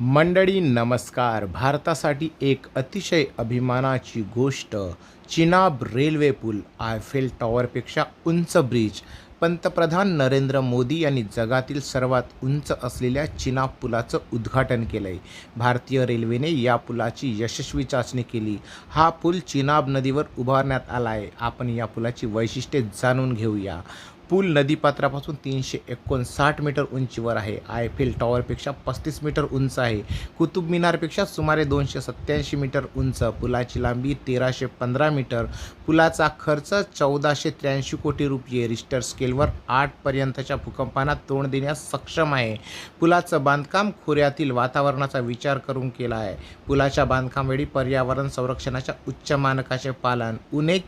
मंडळी नमस्कार. भारतासाठी एक अतिशय अभिमानाची गोष्ट, चिनाब रेल्वे पूल आयफेल टॉवरपेक्षा उंच ब्रिज. पंतप्रधान नरेंद्र मोदी यांनी जगातील सर्वात उंच असलेल्या चिनाब पुलाचं उद्घाटन केलंय. भारतीय रेल्वेने या पुलाची यशस्वी चाचणी केली. हा पूल चिनाब नदीवर उभारण्यात आला आहे. आपण या पुलाची वैशिष्ट्ये जाणून घेऊया. पूल नदीपात्रापासून 359 मीटर उंचीवर आहे. आयफेल टॉवरपेक्षा 35 मीटर उंच आहे. कुतुब मिनारपेक्षा सुमारे 287 मीटर उंच. पुलाची लांबी 1315 मीटर. पुलाचा खर्च 1483 कोटी रुपये. रिश्टर स्केलवर 8 पर्यंतच्या भूकंपांना तोंड देण्यास सक्षम आहे. पुलाचं बांधकाम खोऱ्यातील वातावरणाचा विचार करून केलं आहे. पुलाच्या बांधकामवेळी पर्यावरण संरक्षणाच्या उच्च मानकाचे पालन, उणे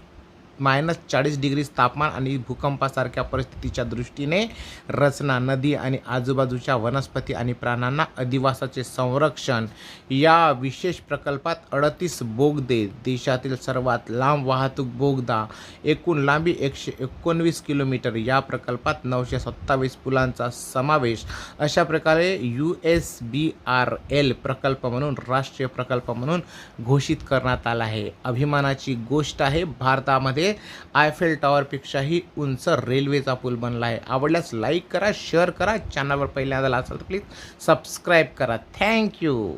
-40 डिग्री तापमान आणि भूकंपासारख्या परिस्थितीच्या दृष्टीने रचना, नदी आणि आजूबाजूच्या वनस्पती आणि प्राण्यांना अधिवासाचे संरक्षण. या विशेष प्रकल्पात 38 बोगदे, देशातील सर्वात लांब वाहतूक बोगदा, एकूण लांबी 119 किलोमीटर. या प्रकल्पात 927 पुलांचा समावेश. अशा प्रकारे USBRL प्रकल्प म्हणून राष्ट्रीय प्रकल्प म्हणून घोषित करण्यात आला आहे. अभिमानाची गोष्ट आहे. भारतामध्ये आयफेल टॉवरपेक्षाही उंच रेल्वेचा पूल बनला आहे. आवडल्यास लाईक करा, शेअर करा. चॅनलवर पहिल्यांदा असाल तर प्लीज सबस्क्राईब करा. थँक्यू.